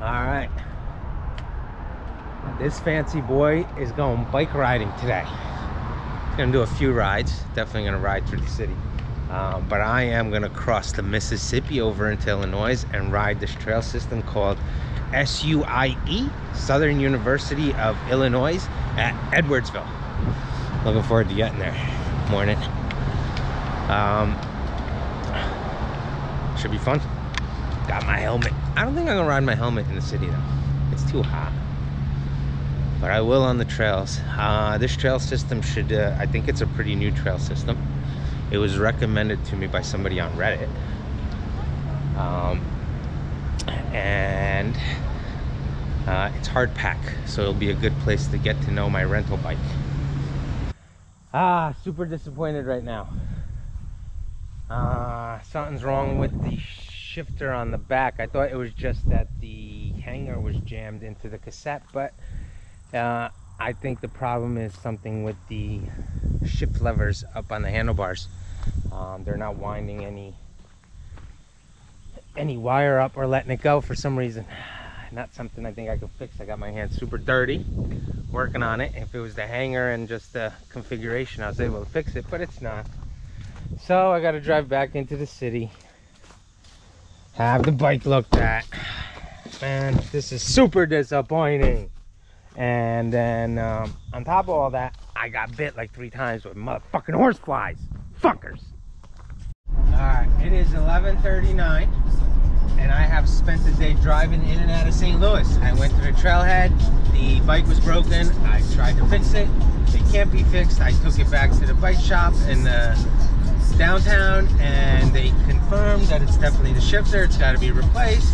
All right, this fancy boy is going bike riding today. He's gonna do a few rides, definitely gonna ride through the city, but I am gonna cross the Mississippi over into Illinois and ride this trail system called SUIE, Southern University of Illinois at Edwardsville. Looking forward to getting there. Morning. Should be fun. Got my helmet. I don't think I'm gonna ride my helmet in the city though. It's too hot. But I will on the trails. This trail system should, I think it's a pretty new trail system. It was recommended to me by somebody on Reddit. And it's hard pack, so it'll be a good place to get to know my rental bike. Super disappointed right now. Something's wrong with the shifter on the back. I thought it was just that the hanger was jammed into the cassette, but I think the problem is something with the shift levers up on the handlebars. They're not winding any wire up or letting it go for some reason. Not something I think I can fix. I got my hands super dirty working on it. If it was the hanger and just the configuration, I was able to fix it, but it's not. So I got to drive back into the city, have the bike looked at. Man, this is super disappointing. And then on top of all that, I got bit like 3 times with motherfucking horseflies. Fuckers. Alright, it is 11:39 and I have spent the day driving in and out of St. Louis. I went to the trailhead, the bike was broken, I tried to fix it, it can't be fixed. I took it back to the bike shop in downtown and they confirmed that it's definitely the shifter, it's got to be replaced,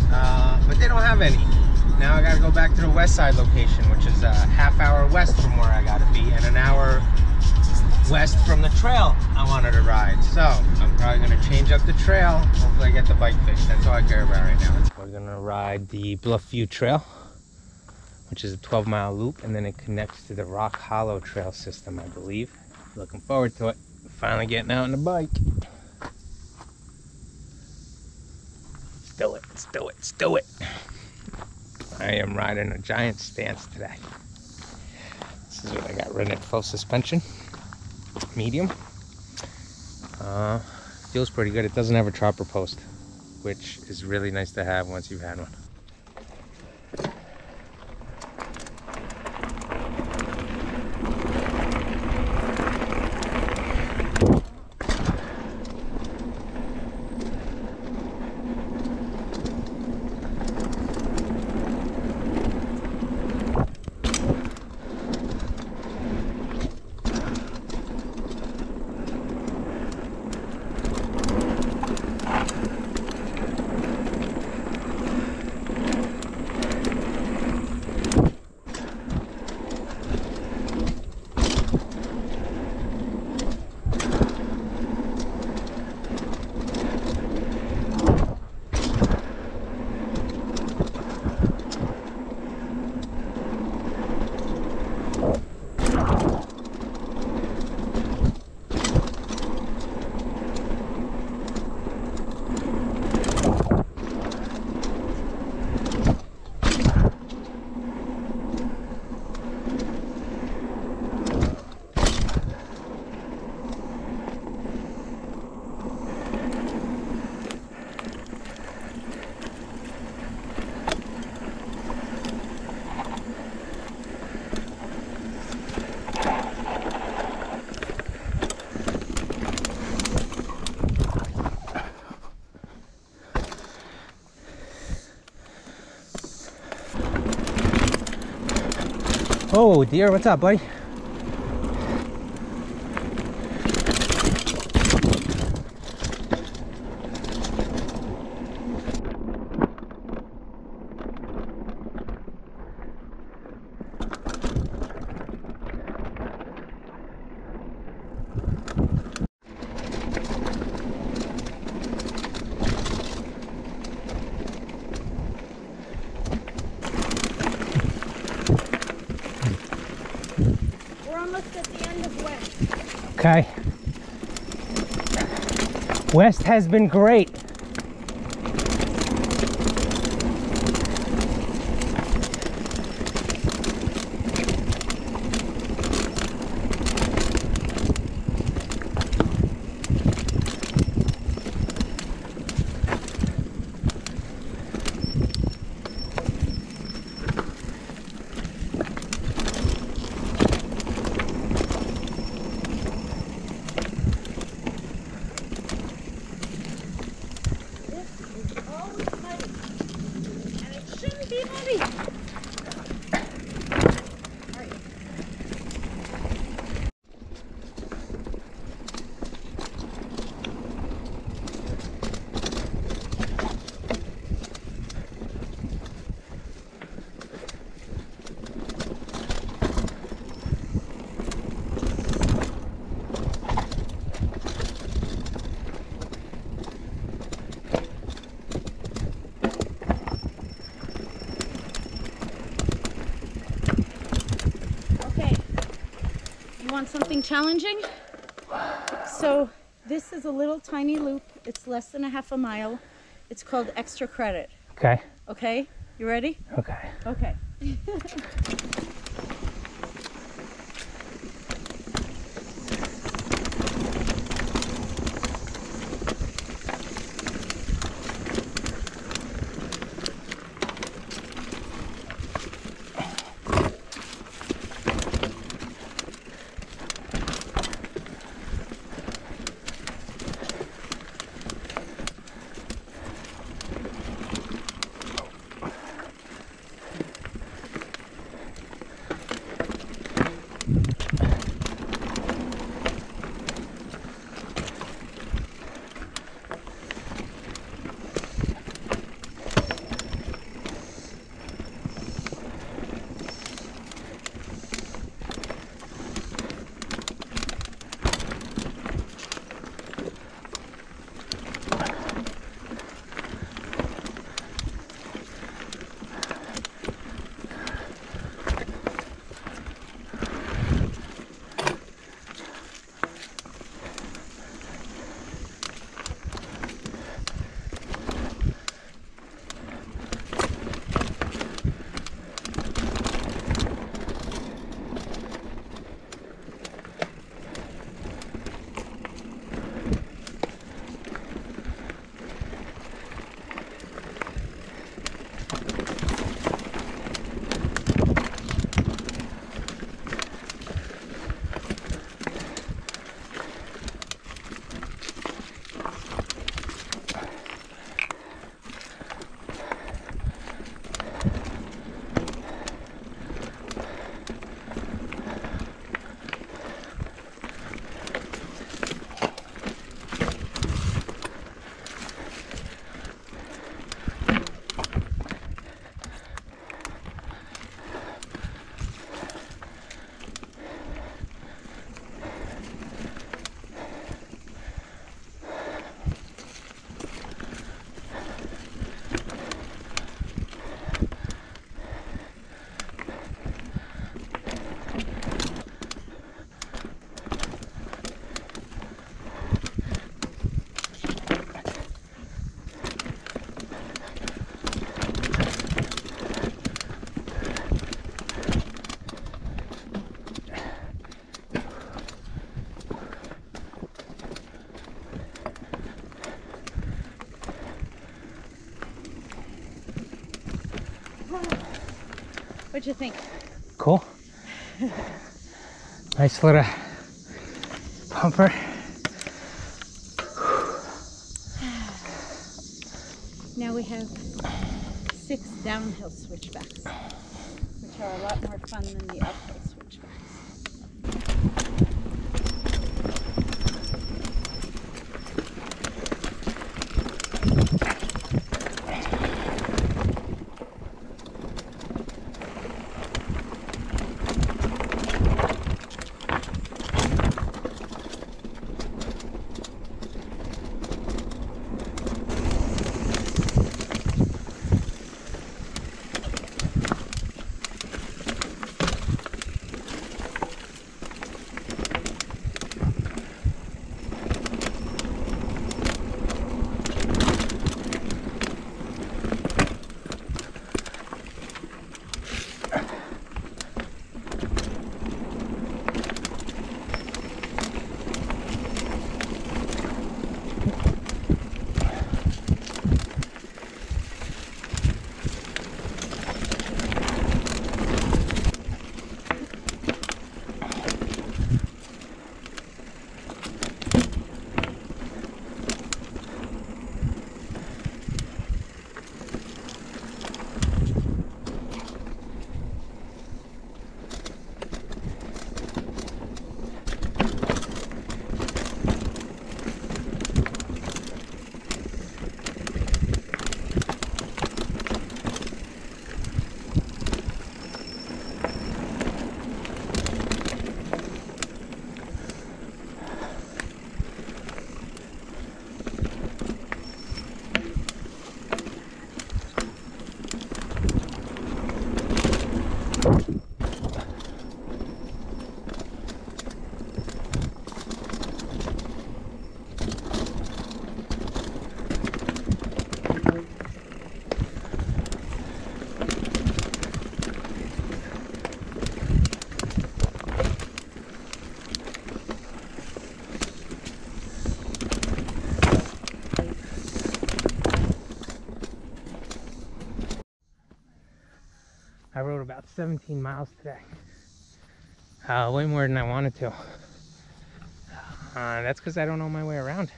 but they don't have any. Now I got to go back to the west side location, which is a half-hour west from where I got to be and an hour west from the trail I wanted to ride. So I'm probably going to change up the trail. Hopefully I get the bike fixed. That's all I care about right now. We're going to ride the Bluff View Traill, which is a 12-mile loop, and then it connects to the Rock Hollow Trail system, I believe. Looking forward to it. Finally getting out on the bike. Let's do it. Let's do it. Let's do it. I am riding a giant stance today. This is what I got. Rented full suspension, medium. Feels pretty good. It doesn't have a chopper post, which is really nice to have once you've had one. Oh dear, what's up, buddy? At the end of West. Okay. West has been great. muddy. And it shouldn't be muddy. All right. Want something challenging? So this is a little tiny loop. It's less than a half a mile. It's called extra credit. Okay. Okay, you ready? Okay. Okay. What'd you think? Cool. Nice little pumper. Now we have 6 downhill switchbacks, which are a lot more fun than the uphill switchbacks. I rode about 17 miles today. Way more than I wanted to. That's because I don't know my way around.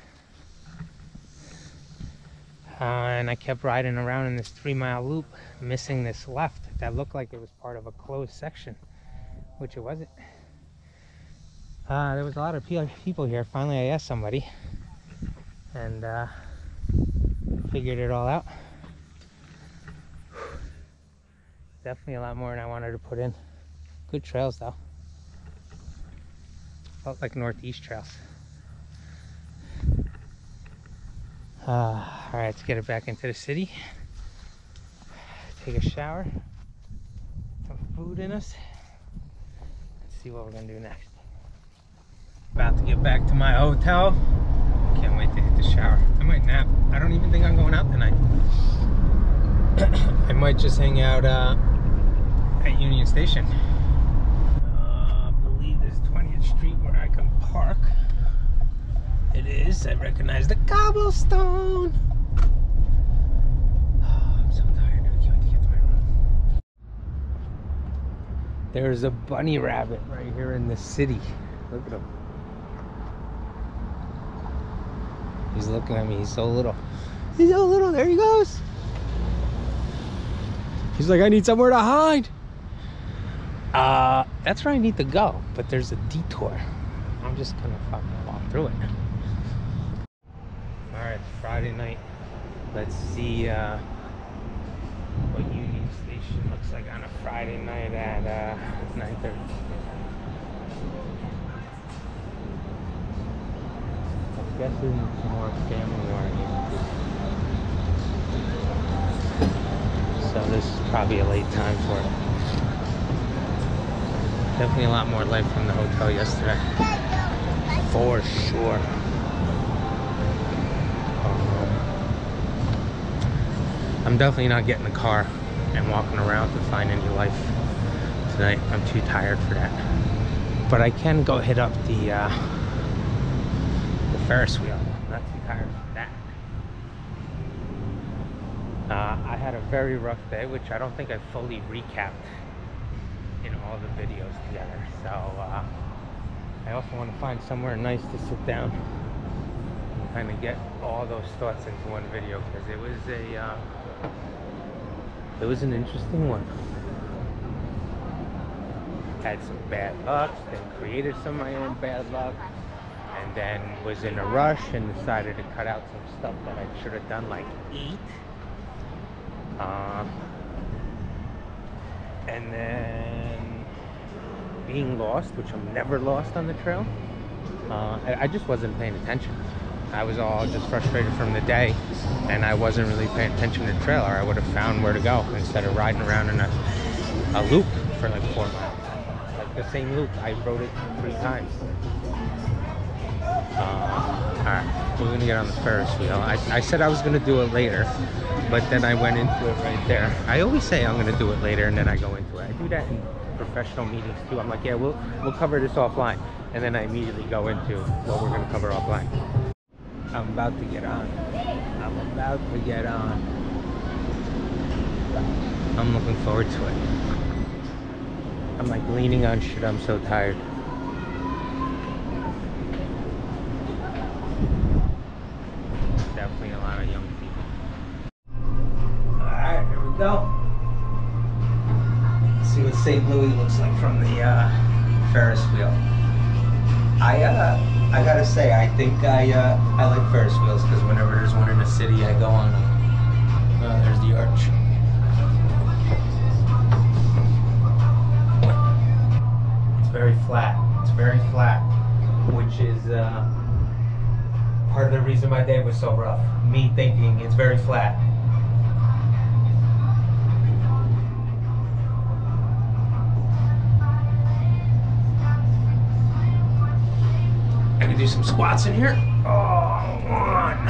And I kept riding around in this 3-mile loop, missing this left that looked like it was part of a closed section, which it wasn't. There was a lot of people here. Finally, I asked somebody and figured it all out. Definitely a lot more than I wanted to put in. Good trails though. Felt like northeast trails. Alright, let's get it back into the city. Take a shower. Some food in us. Let's see what we're gonna do next. About to get back to my hotel. Can't wait to hit the shower. I might nap. I don't even think I'm going out tonight. I might just hang out at Union Station. I believe there's 20th Street where I can park. It is. I recognize the cobblestone. Oh, I'm so tired. I can't wait to get to my room. There's a bunny rabbit right here in the city. Look at him. He's looking at me. He's so little. He's so little. There he goes. He's like, I need somewhere to hide. That's where I need to go, but there's a detour. I'm just gonna fucking walk through it. Alright, it's Friday night. Let's see what Union Station looks like on a Friday night at 9:30. I'm guessing some more family oriented. So this is probably a late time for it. Definitely a lot more light from the hotel yesterday. For sure. I'm definitely not getting in the car and walking around to find any life tonight. I'm too tired for that. But I can go hit up the Ferris wheel. I'm not too tired for that. I had a very rough day, which I don't think I fully recapped in all the videos together. So I also want to find somewhere nice to sit down and kind of get all those thoughts into one video, because it was an interesting one. Had some bad luck, then created some of my own bad luck, and then was in a rush and decided to cut out some stuff that I should have done, like eat. And then being lost, which I'm never lost on the trail. I just wasn't paying attention. I was all just frustrated from the day, and I wasn't really paying attention to the trail, or I would have found where to go instead of riding around in a loop for like 4 miles. Like the same loop, I rode it 3 times. Alright, we're gonna get on the Ferris wheel. I said I was gonna do it later, but then I went into it right there. I always say I'm gonna do it later and then I go into it. I do that in professional meetings too. I'm like, yeah, we'll cover this offline, and then I immediately go into what we're gonna cover offline. I'm about to get on. I'm about to get on. I'm looking forward to it. I'm like leaning on shit. I'm so tired. Definitely a lot of young people. Alright, here we go. Let's see what St. Louis looks like from the Ferris wheel. I gotta say, I think I like Ferris wheels, because whenever there's one in the city, I go on them. There's the arch. It's very flat. It's very flat, which is part of the reason my day was so rough. Me thinking it's very flat. I can do some squats in here. Oh, one.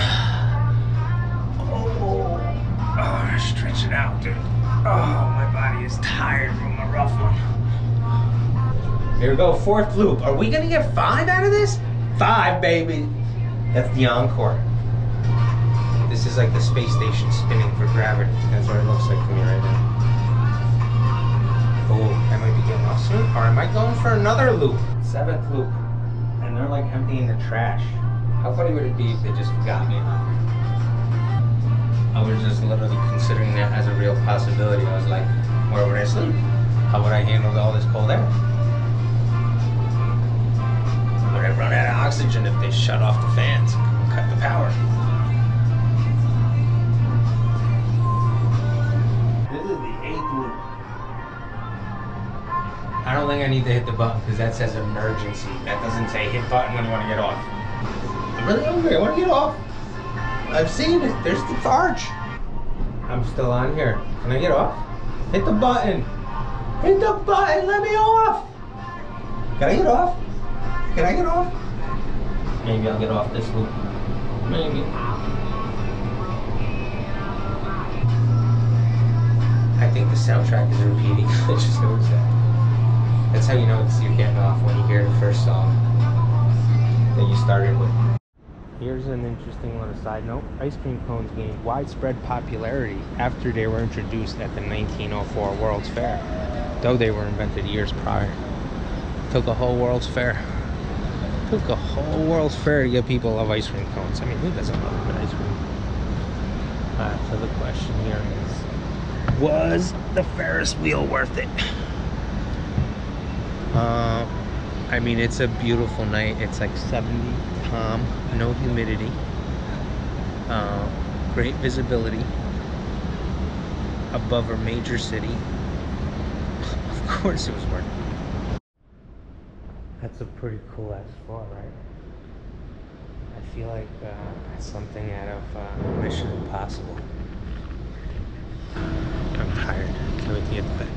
Oh, stretch it out, dude. Oh, my body is tired from a rough one. Here we go, 4th loop. Are we gonna get 5 out of this? 5, baby. That's the encore. This is like the space station spinning for gravity. That's what it looks like to me right now. crossing, or am I going for another loop? 7th loop. And they're like emptying the trash. How funny would it be if they just got me on? I was just literally considering that as a real possibility. I was like, where would I sleep? How would I handle all this cold air? Would I run out of oxygen if they shut off the fans, cut the power? This is the 8th loop. I don't think I need to hit the button because that says emergency. That doesn't say hit button when you want to get off. I'm really hungry. I want to get off. I've seen it. There's the arch. I'm still on here. Can I get off? Hit the button. Hit the button. Let me off. Can I get off? Can I get off? Maybe I'll get off this loop. Maybe. I think the soundtrack is repeating. I just noticed that. That's how you know you're getting off when you hear the first song that you started with. Here's an interesting little side note. Ice cream cones gained widespread popularity after they were introduced at the 1904 World's Fair, though they were invented years prior. Took a whole World's Fair. Took a whole World's Fair to get people to love ice cream cones. I mean, who doesn't love a good ice cream? So the question here is, was the Ferris wheel worth it? I mean, it's a beautiful night. It's like 70, calm, no humidity, great visibility above a major city. Of course it was worth it. That's a pretty cool ass floor, right? I feel like something out of Mission Impossible. I'm tired. Can't wait to get to bed.